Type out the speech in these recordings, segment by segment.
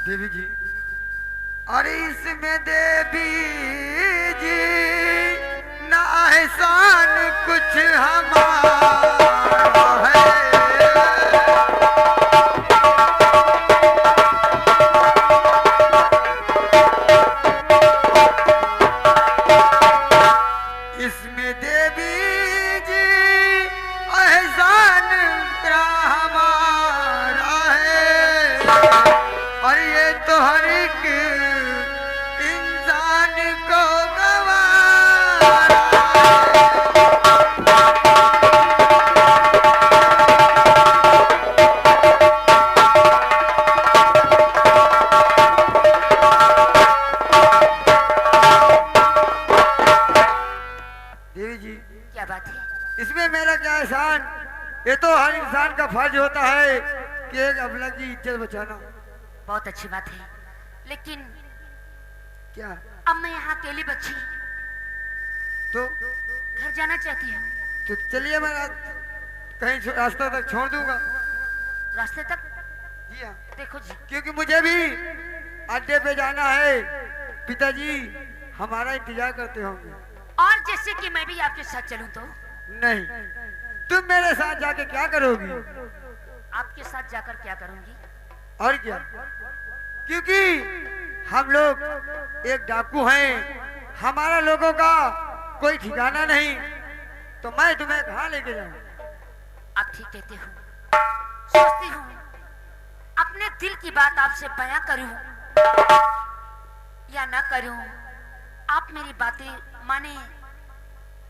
देवी जी, अरे इसमें देवी जी ना एहसान कुछ हमारा है। इसमें देवी जी एहसान क्या हमारा है। और ये तो हर एक इंसान को गवारा देवी जी, क्या बात है? इसमें मेरा क्या एहसान? ये तो हर इंसान का फर्ज होता है कि एक अबला की इज्जत बचाना। बहुत अच्छी बात है, लेकिन क्या? अब मैं यहाँ अकेली बच्ची तो घर जाना चाहती हूँ। चलिए, मैं कहीं रास्ता तक छोड़ दूंगा। रास्ते तक? जी हाँ, देखो जी, क्योंकि मुझे भी अड्डे पे जाना है। पिताजी हमारा इंतजार करते होंगे। और जैसे कि मैं भी आपके साथ चलूं तो? नहीं, तुम मेरे साथ जाके क्या करोगी? आपके साथ जाकर क्या करूंगी? और क्या, क्योंकि हम लोग एक डाकू हैं, हमारा लोगों का कोई ठिकाना नहीं, तो मैं तुम्हें कहाँ लेके जाऊं? आप ठीक कहते हो। सोचती हूँ अपने दिल की बात आपसे बयां करूं या ना करूं। आप मेरी बातें माने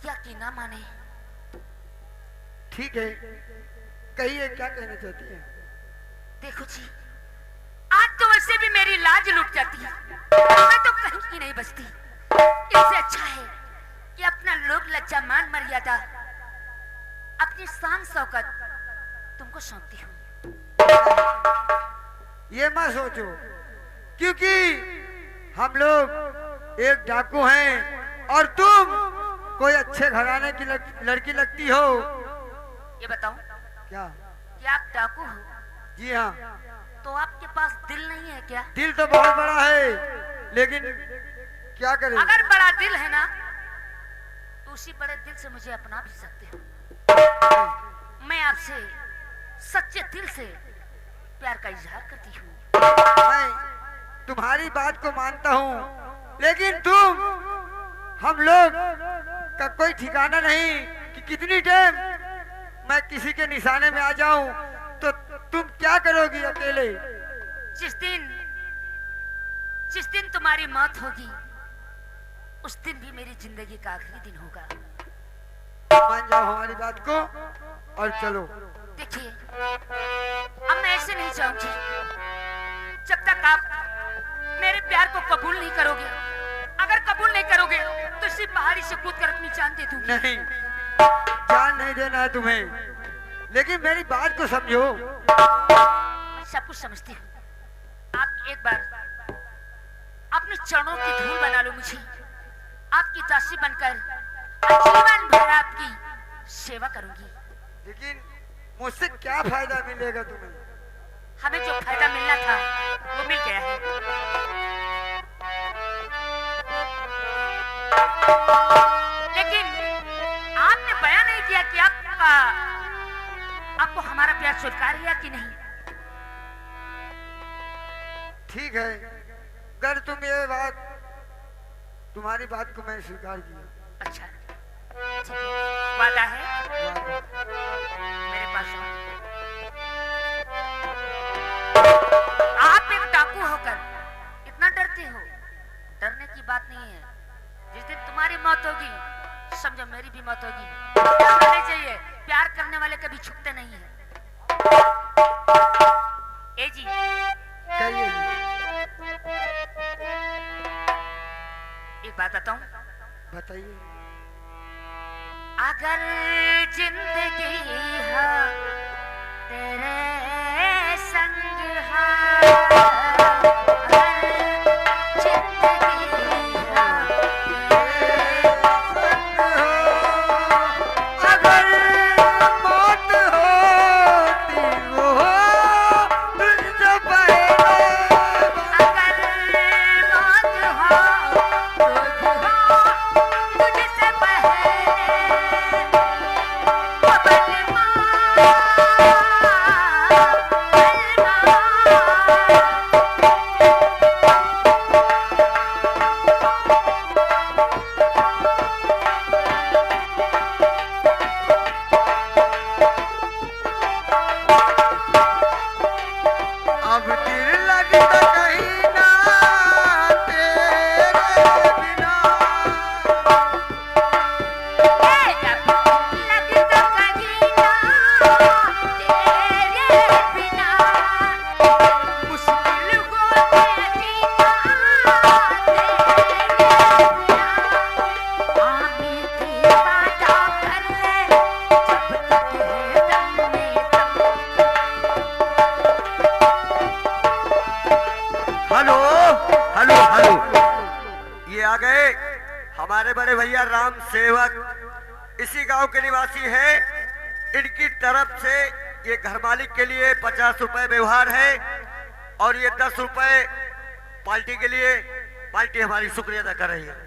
या कि ना माने। ठीक है, कहिए क्या कहना चाहती है? देखो जी, आज तो वैसे भी मेरी लाज लुट जाती है, मैं तो कहीं की नहीं बचती। इससे अच्छा है कि अपना लोक लज्जा मान मर्यादा, अपनी शान शौकत तुमको सौंपती हूँ। ये मत सोचो, क्योंकि हम लोग एक डाकू हैं और तुम कोई अच्छे घराने की लड़की लगती हो। ये बताओ, क्या? कि आप डाकू हो? जी हाँ। तो आपके पास दिल नहीं है क्या? दिल तो बहुत बड़ा है, लेकिन क्या करें? अगर बड़ा दिल है ना, तो उसी बड़े दिल से मुझे अपना भी सकते हो। मैं आपसे सच्चे दिल से प्यार का इजहार करती हूँ। मैं तुम्हारी बात को मानता हूँ, लेकिन तुम हम लोग का कोई ठिकाना नहीं कि कितनी टाइम मैं किसी के निशाने में आ जाऊं, तो तुम क्या करोगी अकेले? जिस दिन तुम्हारी मौत होगी, उस दिन भी मेरी जिंदगी का आखिरी दिन होगा। मान जाओ हमारी बात को और चलो। देखिए, अब मैं ऐसे नहीं जाऊंगी जब तक आप मेरे प्यार को कबूल नहीं करोगे। अगर कबूल नहीं करोगे तो इसी पहाड़ी से कूदकर अपनी जान दे दूंगी। नहीं, जान नहीं देना है तुम्हें, लेकिन मेरी बात को समझो। मैं सब कुछ समझती हूँ। आप एक बार अपने चरणों की धूल बना लो मुझे। आपकी दासी बनकर जीवन भर आपकी सेवा करूंगी। लेकिन मुझसे क्या फायदा मिलेगा तुम्हें? हमें जो फायदा मिलना था वो मिल गया है। लेकिन आपने बयान नहीं किया कि आपको हमारा प्यार स्वीकार है कि नहीं। ठीक है, अगर तुम्हारी बात को मैं स्वीकार किया। अच्छा, ठीक है, वादा है मेरे पास आओ। आप एक डाकू होकर इतना डरते हो? डरने की बात नहीं है। जिस दिन तुम्हारी मौत होगी, समझो मेरी भी मौत होगी। डरना नहीं चाहिए, प्यार करने वाले कभी छुपते नहीं हैं। ए जी, कहिए। एक बात बताऊं? बताइए। अगर जिंदगी हो तेरे संग हो, अगर जिंदगी हो अगर मौत होती वो तुझसे पहले आ गए हमारे बड़े भैया राम सेवक, इसी गांव के निवासी हैं। इनकी तरफ से ये घर मालिक के लिए 50 रुपए व्यवहार है और ये 10 रुपए पार्टी के लिए। पार्टी हमारी शुक्रिया अदा कर रही है।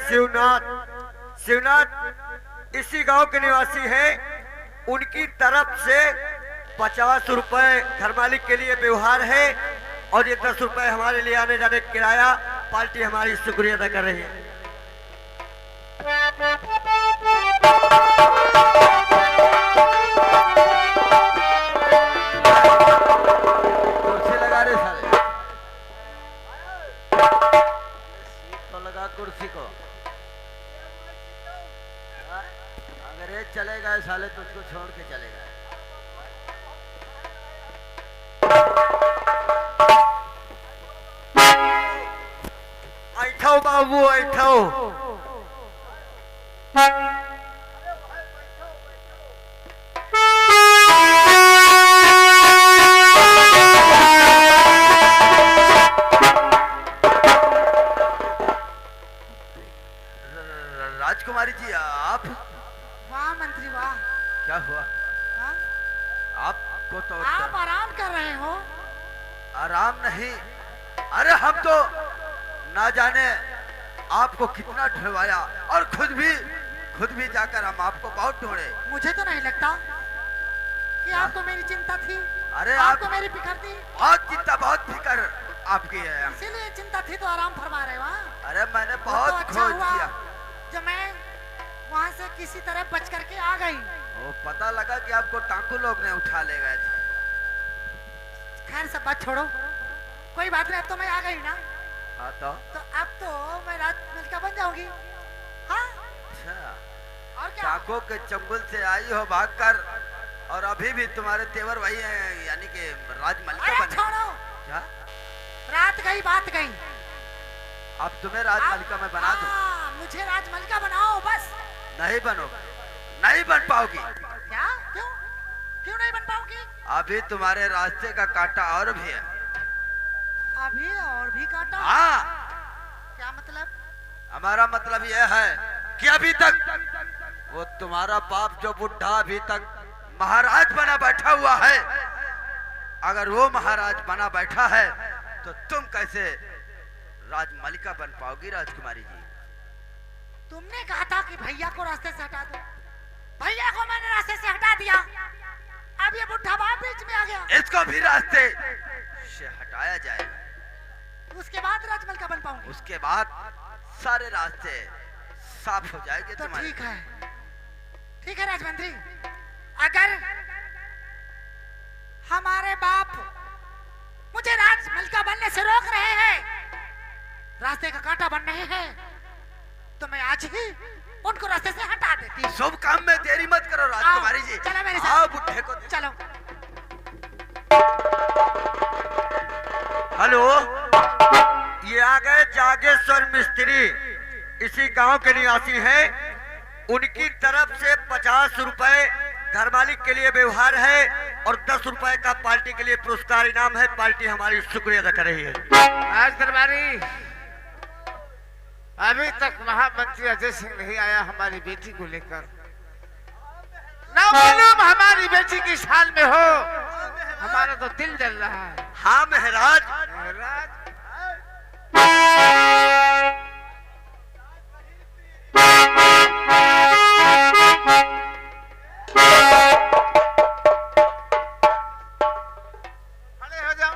शिवनाथ, शिवनाथ इसी गांव के निवासी हैं। उनकी तरफ से 50 रुपए घर मालिक के लिए व्यवहार है और ये 10 रुपए हमारे लिए आने जाने किराया। पार्टी हमारी शुक्रिया अदा कर रही है। कुर्सी लगा रे साले, सीट तो लगा कुर्सी को। अगर ये चलेगा साले तो उसको छोड़ के चलेगा। ऐठो बाबू ऐठो। राजकुमारी जी आप? वाह मंत्री वाह। क्या हुआ? हाँ? आपको तो आप आराम कर रहे हो? आराम नहीं, अरे हम तो ना जाने आपको कितना ढूंढवाया और खुद भी जाकर हम आपको बहुत ढूंढे। मुझे तो नहीं लगता कि आपको मेरी चिंता थी। अरे आपको मेरी फिक्र थी? बहुत चिंता, बहुत फिक्र आपकी है। इसीलिए चिंता थी तो आराम फरमा रहे हो। अरे मैंने बहुत अच्छा खोज हुआ किया। जब मैं वहाँ से किसी तरह बच करके आ गई। वो पता लगा कि आपको टाकू लोग ने उठा ले गए थे। खैर सब बात छोड़ो, कोई बात नहीं, अब तो मैं आ गई ना। हाँ तो अब तो मैं राजमलिका बन जाऊंगी। हाँ अच्छा, और क्या? टाको के चंगुल से आई हो भागकर और अभी भी तुम्हारे तेवर वही हैं, यानी कि राजमलिका बने। छोड़ो, क्या रात गई बात गई। अब तुम्हें राजमलिका में बना दूं? मुझे राजमलिका बनाओ बस। नहीं बनोगे, नहीं बन पाओगी। क्या? क्यों क्यों नहीं बन पाओगी? अभी तुम्हारे रास्ते का कांटा और भी है। अभी और भी कांटा? हाँ। क्या मतलब? हमारा मतलब यह है कि अभी तक वो तुम्हारा बाप जो बुढ़ा अभी तक महाराज बना बैठा हुआ है, अगर वो महाराज बना बैठा है तो तुम कैसे राजमलिका बन पाओगी? राजकुमारी जी, तुमने कहा था कि भैया को रास्ते से हटा दो। भैया को मैंने रास्ते से हटा दिया, अब ये बुढ़ा बाप बीच में आ गया। इसको भी रास्ते से हटाया जाएगा। उसके बाद राजमलिका बन पाऊंगी। उसके बाद सारे रास्ते साफ हो जाएंगे तो तुम्हारे। ठीक है राजमंत्री, अगर हमारे बाप मुझे राजमलिका बनने से रोक रहे हैं, रास्ते का कांटा बन रहे हैं, तो मैं आज ही उनको रास्ते से हटा देती। शुभ काम में देरी मत करो राजकुमारी जी। चलो मेरे साथ। आओ बुढ़े को चलो। हेलो, ये आ गए जागेश्वर मिस्त्री, इसी गांव के निवासी हैं। उनकी तरफ से 50 रुपए घर मालिक के लिए व्यवहार है और 10 रुपए का पार्टी के लिए पुरस्कार इनाम है। पार्टी हमारी शुक्रिया अदा कर रही है। आज दरबारी, अभी तक महामंत्री अजय सिंह नहीं आया हमारी बेटी को लेकर। ना मालूम हमारी बेटी किस हाल में हो, हमारा तो दिल जल रहा है। हाँ महाराज। महाराज खड़े हो जाओ।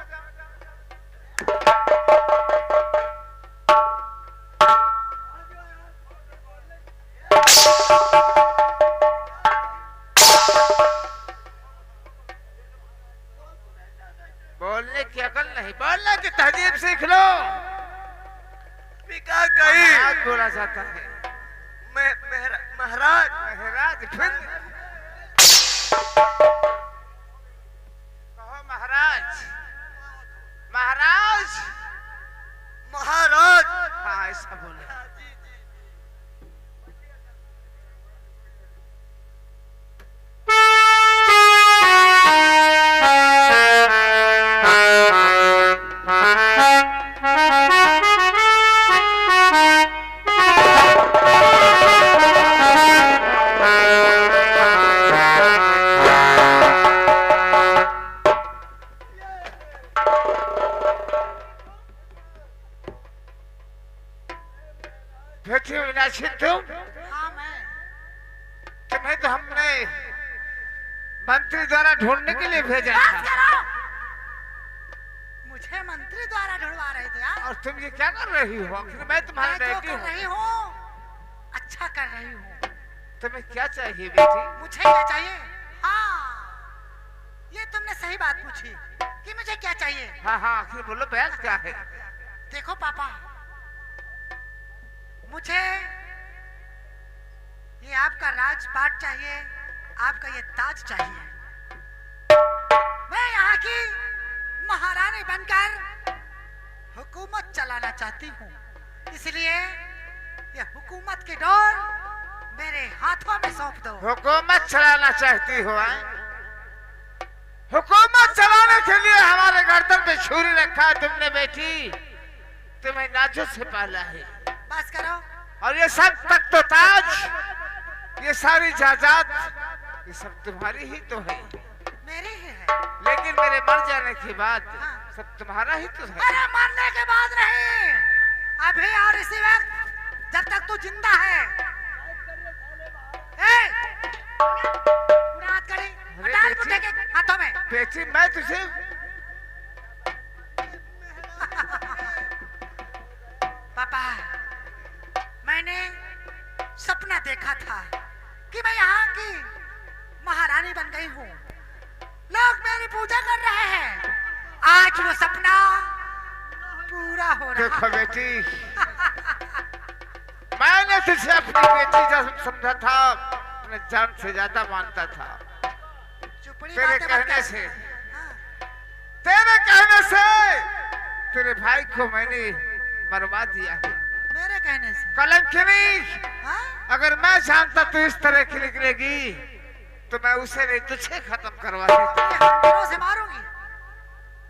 बोलने की अकल नहीं, बोलने की तहजीब सीख लो। क्या कही? महाराज बोला जाता है। महाराज महाराज फिर कहो महाराज। महाराज महाराज। हाँ ऐसा बोले। बेटी मीनाक्षी तुम, हाँ मैं। तुम्हें तो हमने मंत्री द्वारा ढूंढने के लिए भेजा बस था। करो। मुझे मंत्री द्वारा ढूंढवा रहे थे यार। और तुम ये क्या कर रही हो? आखिर मैं तुम्हारी मैं जो बेटी कर हूँ। रही हूँ अच्छा कर रही हूँ। तुम्हें क्या चाहिए बेटी? मुझे क्या चाहिए? हाँ ये तुमने सही बात पूछी कि मुझे क्या चाहिए। हाँ हाँ आखिर बोलो बहस क्या है? देखो पापा, मुझे ये आपका राजपाट चाहिए, आपका ये ताज चाहिए। मैं यहाँ की महारानी बनकर हुकूमत चलाना चाहती हूँ, इसलिए ये हुकूमत की डोर मेरे हाथों में सौंप दो। हुकूमत चलाना चाहती हो? हुकूमत चलाने के लिए हमारे गर्दन पे छुरी रखा है तुमने बेटी। तुम्हें नाजों से पाला है। बस करो। और ये सब तक तो ताज, ये सारी जायदाद, ये सब तुम्हारी ही तो है। मेरी ही है। लेकिन मेरे मर जाने के बाद हाँ। सब तुम्हारा ही तो है। अरे मरने के बाद नहीं, अभी और इसी वक्त जब तक तू जिंदा है। उड़ा हाथ करी, अरे डाल बेटी। मुझे के हाथों में। बेटी मैं तुझे पापा, मैंने सपना देखा था कि मैं यहाँ की महारानी बन गई हूँ, लोग मेरी पूजा कर रहे हैं। आज वो सपना पूरा हो रहा देखो है। बेटी, मैंने तुझे अपनी बेटी जैसा समझा था, अपने जान से ज्यादा मानता था। चुपड़ी तेरे बातें मत कहने कर। से, हाँ, तेरे कहने से तेरे भाई को मैंने मरवा दिया है। मेरे कहने से। कलंकिनी, हाँ? अगर मैं जानता तू इस तरह की निकलेगी तो मैं उसे नहीं तुझे खत्म करवा देता। ये हंटरों से मारूंगी।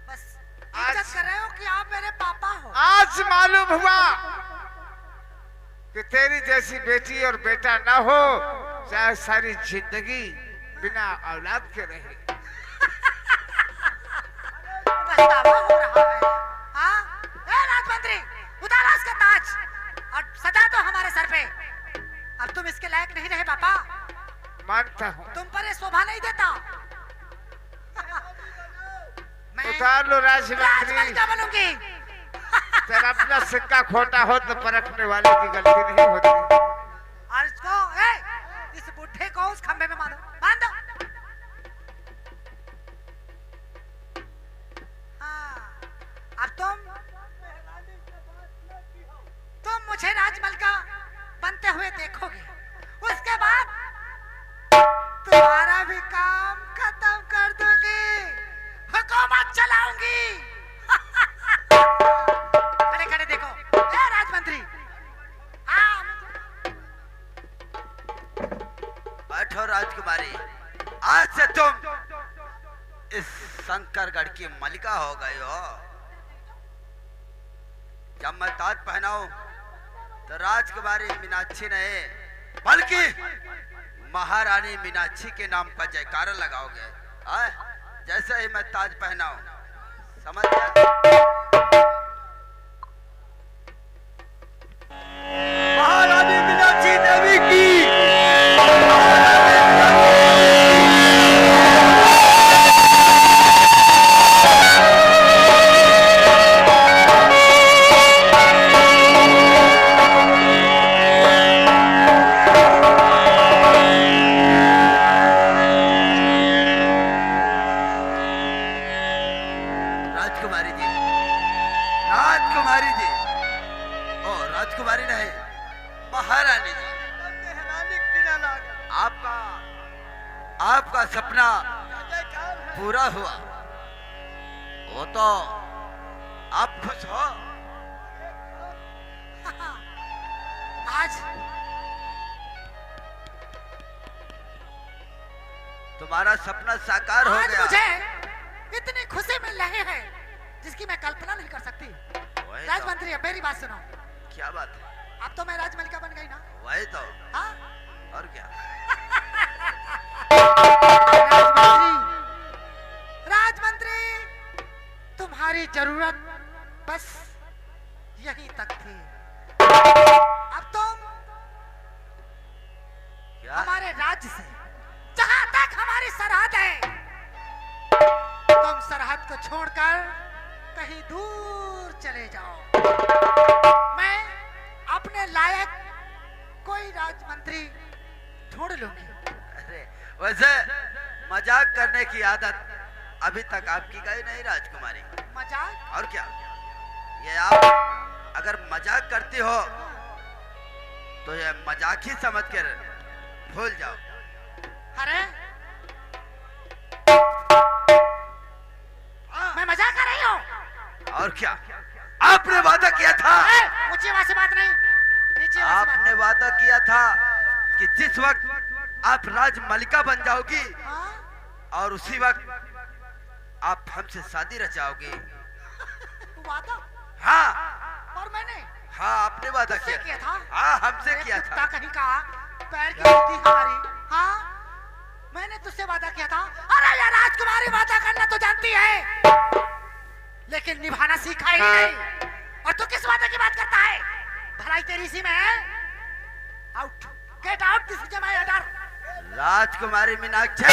बस इज्जत आज- कर रहे हो कि आप मेरे पापा हो। आज मालूम हुआ कि तेरी जैसी बेटी और बेटा ना हो, चाहे सारी जिंदगी बिना औलाद के रहे। पछतावा हो रहा है। हाँ? ए राजमंत्री, उतारो इसका ताज और सजा दो हमारे सर पे। अब तुम इसके लायक नहीं रहे पापा, मानता हूँ। तुम पर ये शोभा नहीं देता। मैं उतार लो राजमंत्री। राजमंत्री बनूंगी। तेरा अपना सिक्का खोटा हो तो परखने वाले की गलती नहीं होती। और इसको इस बुढ़े को उस खंबे में बांध दो। हाँ, अब तुम मुझे राजमल का बनते हुए देखोगे, उसके बाद तुम्हारा भी काम खत्म कर दूंगी, हुकूमत चलाऊंगी। खड़े खड़े देखो, ए राजमंत्री। हाँ, बैठो राजकुमारी, आज से तुम इस शंकरगढ़ की मलिका हो गई हो। जब मैं ताज पहनाऊं तो राजकुमारी मीनाक्षी नहीं बल्कि महारानी मीनाक्षी के नाम पर जयकारा लगाओगे। आए, जैसे ही मैं ताज पहनाऊं, समझ गया? महारानी मीनाक्षी देवी की राजकुमारी जी, राजकुमारी जी, ओ राजकुमारी नहीं, महारानी जी। आपका आपका सपना पूरा हुआ, वो तो आप खुश हो। आज तुम्हारा सपना साकार हो आज गया। मुझे इतनी खुशी मिल रही है जिसकी मैं कल्पना नहीं कर सकती। वही तो। राजमंत्री अब मेरी बात सुनो। क्या बात है? अब तो मैं राजमलिका बन गई ना। वही तो, हाँ? और क्या? राजमंत्री, राजमंत्री, तुम्हारी जरूरत बस यहीं तक थी। अब तुम क्या? हमारे राज्य से जहां तक हमारी सरहद है, तुम सरहद को छोड़कर कहीं दूर चले जाओ। मैं अपने लायक कोई राजमंत्री ढूंढ लूंगी। अरे वैसे मजाक करने की आदत अभी तक आपकी गई नहीं राजकुमारी। मजाक? और क्या, ये आप अगर मजाक करती हो तो ये मजाक ही समझ कर भूल जाओ। अरे मैं मजाक कर रही हूँ। और क्या, आपने वादा किया था, ऊंची आवाज से बात नहीं, नीची आवाज से बात। आपने वादा किया था कि जिस वक्त आप राजमलिका बन जाओगी हाँ? और उसी वक्त आप हमसे शादी रचाओगी। वादा? हाँ और मैंने हाँ, आपने वादा तुझसे किया था? हाँ, हमसे अरे किया कुत्ता था। कहीं का पैर की जूती हमारी। हाँ, मैंने तुझसे वादा किया था। अरे यार, राजकुमारी वादा करना तो जानती है लेकिन निभाना सीखा ही नहीं। और तू किस वादे की बात करता है? भलाई तेरी इसी में है। Out, get out this is my order. राजकुमारी मीनाक्षी,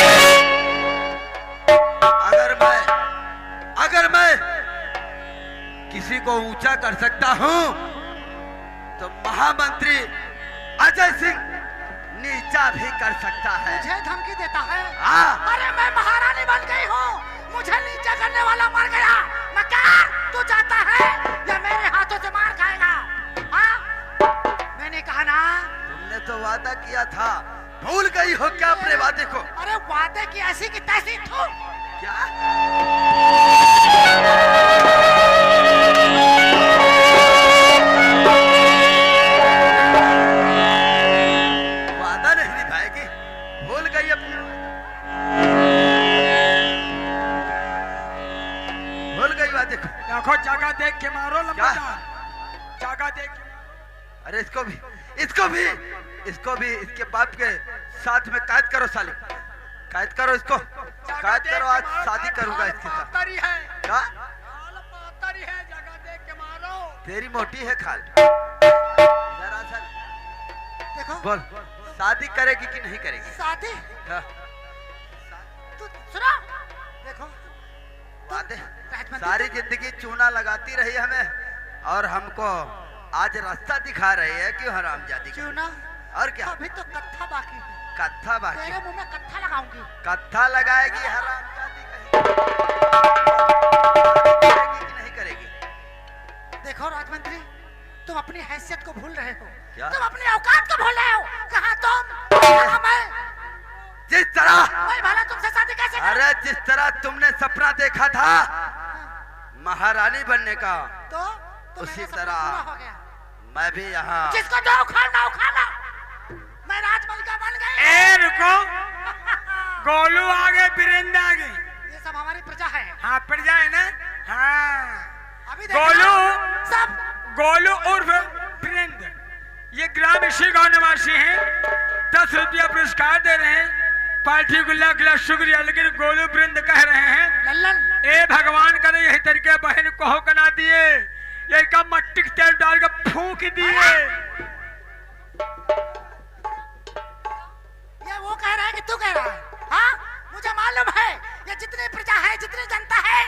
अगर मैं किसी को ऊंचा कर सकता हूं तो महामंत्री अजय सिंह नीचा भी कर सकता है। मुझे धमकी देता है? हाँ। अरे मैं महारानी बन गई हूँ, मुझे नीचा करने वाला मर गया। मैं क्या, तू जाता है या मेरे हाथों से मार खाएगा? हाँ? मैंने कहा ना। तुमने तो वादा किया था, भूल गई हो क्या अपने वादे को? अरे वादे की ऐसी की तैसी थू। क्या? वादा नहीं निभाएगी, भूल गई अपने, भूल गई वादे को। देखो जगह देख के मारो क्या? लंबादार, जगह देख के मारो। अरे इसको भी इसके बाप के साथ में कैद करो साली, कैद करो इसको, कैद करो। आज शादी करूंगा इसके साथ। पातरी है, क्या? खाल पातरी है, जगह देख के मारो। तेरी मोटी है खाल। इधर आ साली। देखो, बोल, शादी करेगी कि नहीं करेगी? शादी? हाँ, तू सुनो, देखो वादे राजमंत्री सारी जिंदगी चूना लगाती रही हमें और हमको आज रास्ता दिखा रही है कि हरामजादी क्यों ना? और क्या? अभी तो कत्था बाकी है। कत्था बाकी, तेरे मुंह में कत्था लगाऊंगी। कत्था लगाएगी हरामजादी कहीं। करेगी कि नहीं करेगी? देखो राजमंत्री, तुम अपनी हैसियत को भूल रहे हो। क्या? तुम अपनी औकात को भूल रहे हो। कहाँ तुम, कहाँ मैं? जिस तरह, मैं भला तुमसे शादी कैसे करूं? अरे जिस तरह तुमने सपना देखा था महारानी बनने का, तो उसी मेरा सपना तरह पूरा हो गया। मैं भी यहाँ। जिसको जो उखाड़ना उखाड़ा, मैं राजमलिका बन गई। ए रुको, गोलू आगे, वीरेंद्र आगे। ये सब हमारी प्रजा है। हाँ प्रजा है ना? हाँ। अभी देखना, गोलू, सब गोलू उर्फ वीरेंद्र, ये ग्राम इसी गांव निवासी हैं। 10 रुपया पुरस्कार दे रहे हैं। पार्टी को लाख लाख शुक्रिया, लेकिन गोलू वीरेंद्र कह रहे हैं, लल्लन, ए भगवान करे यही तरीके बहन को हो कना दिए, यही का मट्टी के तेल डाल के फूंक दिए। ये वो कह रहा है कि तू कह रहा है? हाँ, मुझे मालूम है ये जितनी प्रजा है, जितनी जनता है,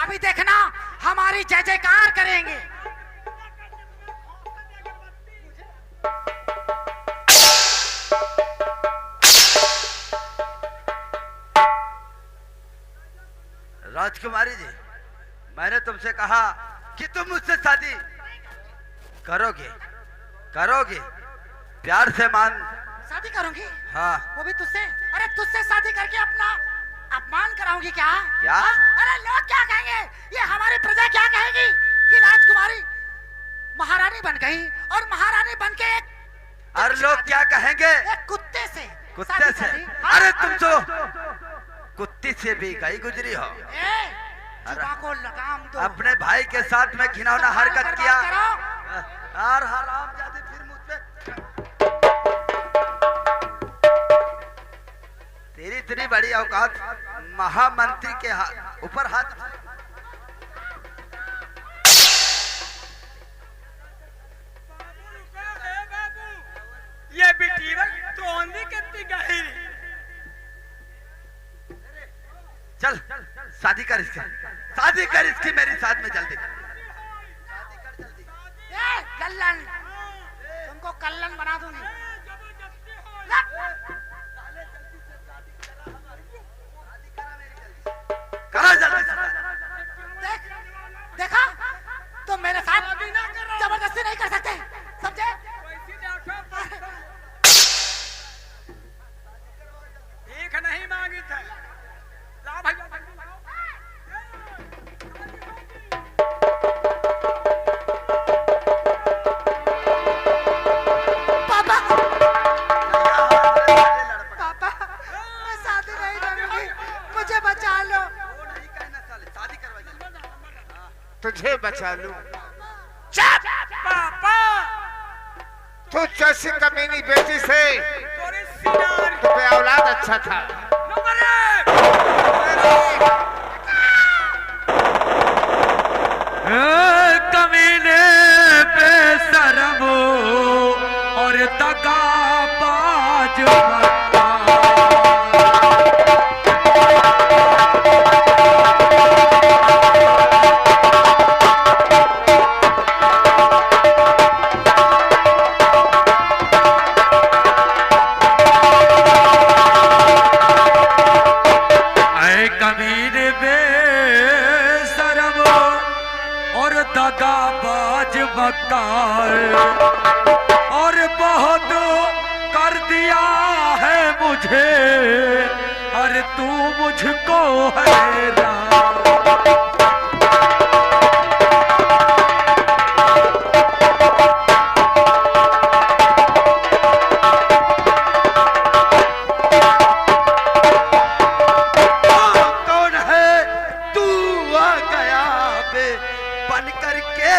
अभी देखना हमारी जय जयकार करेंगे। राजकुमारी जी, मैंने तुमसे कहा कि तुम मुझसे शादी करोगे करोगे, प्यार से मान। शादी करूंगी? हाँ। वो भी तुझसे? अरे तुझसे शादी करके अपना अपमान कराऊंगी क्या? क्या? हाँ? अरे लोग क्या कहेंगे, ये हमारी प्रजा क्या कहेगी कि राजकुमारी महारानी बन गई और महारानी बन के एक और लोग क्या कहेंगे? एक कुत्ते से कुत्ते से? हाँ? अरे तुम तो कुत्ती से भी गई गुजरी हो। जुबा को लगाम दो। अपने भाई के साथ में घिनौना हरकत किया और हरामजादी फिर मुझ पे। तेरी इतनी बड़ी औकात, महामंत्री के ऊपर हाथ। ये बेटी तो ओंदी कितनी गहरी। चल शादी कर इसकी, शादी कर इसकी मेरे साथ में जल्दी। कल्लन, तुमको कल्लन बना दूंगी। करा जल्दी से। देखा, तुम मेरे साथ जबरदस्ती नहीं कर सकते, समझे? भीख नहीं मांगी थी। ला भैया। पापा, पापा, मैं शादी नहीं करूंगी, मुझे बचा लो। शादी करवा, तुझे बचा लूं? पापा, तू जैसी कमीनी बेटी से तोरे सिनार तुम्हें औलाद अच्छा था। नंबर 1। कमीने बेशरम और दगाबाज दगाबाज बकार और बहुत कर दिया है मुझे, अरे तू मुझको हैरान। कौन है तू आ गया बे बन करके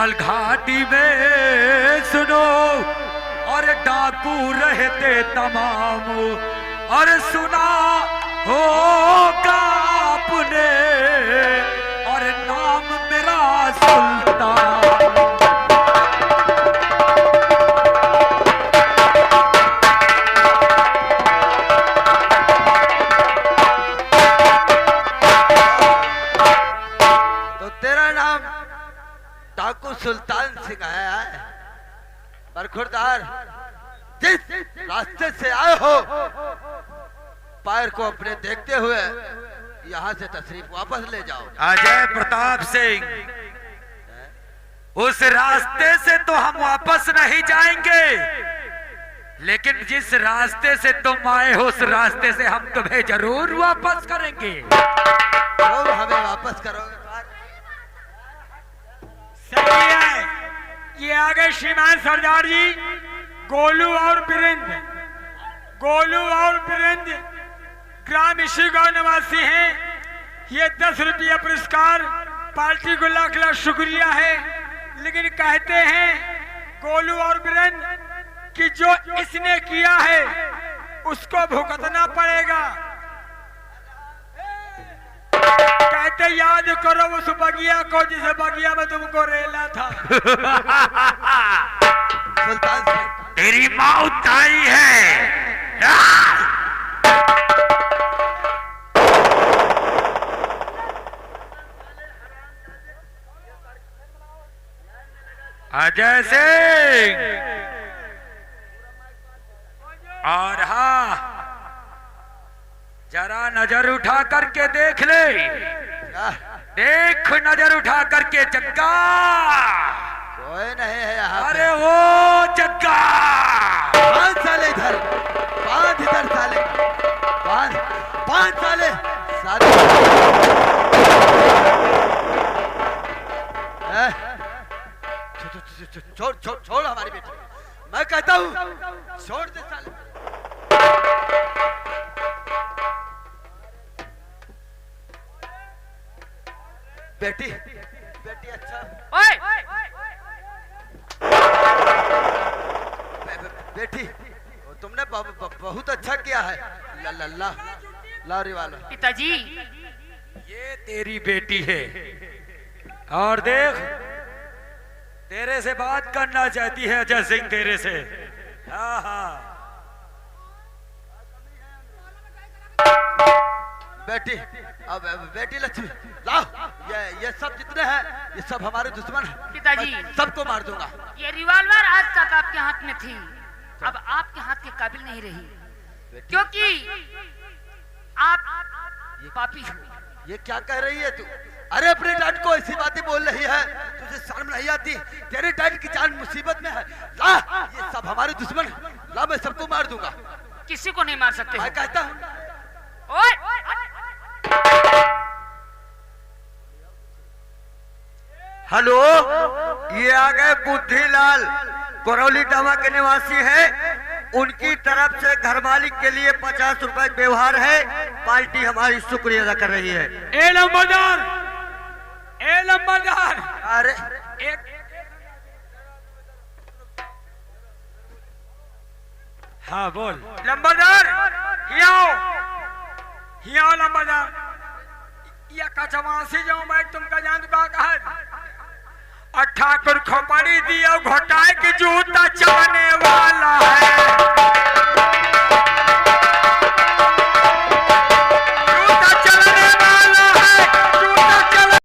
घाटी में सुनो और डाकू रहते तमाम, और सुना होगा आपने और नाम मेरा सुल्तान। तो तेरा नाम डाकू सुल्तान सिंह है। बरखुरदार, जिस रास्ते से आए हो पैर को अपने देखते हुए यहाँ से तशरीफ वापस ले जाओ। अजय प्रताप सिंह, उस रास्ते से तो हम वापस नहीं जाएंगे, लेकिन जिस रास्ते से तुम आए हो उस रास्ते से हम तुम्हें जरूर वापस करेंगे। तो हमें वापस करोगे? सही है। ये आगे श्रीमान सरदार जी गोलू और वीरेंद्र, गोलू और वीरेंद्र ग्राम इसी गांव निवासी हैं। ये 10 रुपया पुरस्कार पार्टी को लाख लाख शुक्रिया है। लेकिन कहते हैं गोलू और वीरेंद्र कि जो इसने किया है उसको भुगतना पड़ेगा। कहते याद करो उस बगिया को जिस बगिया में तुमको रेला था। सुल्तान सिंह तेरी मौत आई है। अजय सिंह और हाँ, जरा नजर उठा करके देख ले, देख नजर उठा करके जग्गा। कोई नहीं है यहाँ पे। अरे वो जग्गा 5 साले इधर, 5 इधर साले, 5 साले छोड़ हमारी बेटी, मैं कहता हूँ छोड़ दे साले। बेटी बेटी अच्छा ओए बेटी तुमने बहुत अच्छा किया है। ला वाला पिताजी, ये तेरी बेटी है और देख तेरे से बात करना चाहती है अजय सिंह तेरे से। हाँ हाँ बेटी, अब बेटी लक्ष्मी लाओ, ये सब जितने हैं ये सब हमारे दुश्मन हैं। पिताजी, मैं सबको मार दूंगा। ये रिवॉल्वर आज तक आपके हाथ में थी, अब आपके हाथ के काबिल नहीं रही, क्योंकि आप पापी हो। ये क्या कह रही है तू? अरे अपने डैड को ऐसी बातें बोल रही है, तुझे शर्म नहीं आती? तेरे डैड की जान मुसीबत में है। ला, ये सब हमारे दुश्मन हैं। ला, मैं सबको मार दूंगा। किसी को नहीं मार सकते मैं कहता हूँ ओए हेलो, ये आ गए बुद्धिलाल, करौली टावा के निवासी है। उनकी तरफ से घर मालिक के लिए 50 रुपए व्यवहार है। पार्टी हमारी शुक्रिया अदा कर रही है। ए लंबादार, ए लंबादार, अरे एक हाँ बोल लंबादार, हियाओ लंबादार, या कचवासी जाऊं मैं तुमका जान का कहा ठाकुर खोपड़ी दिया घोटाए की जूता चाने वाला है।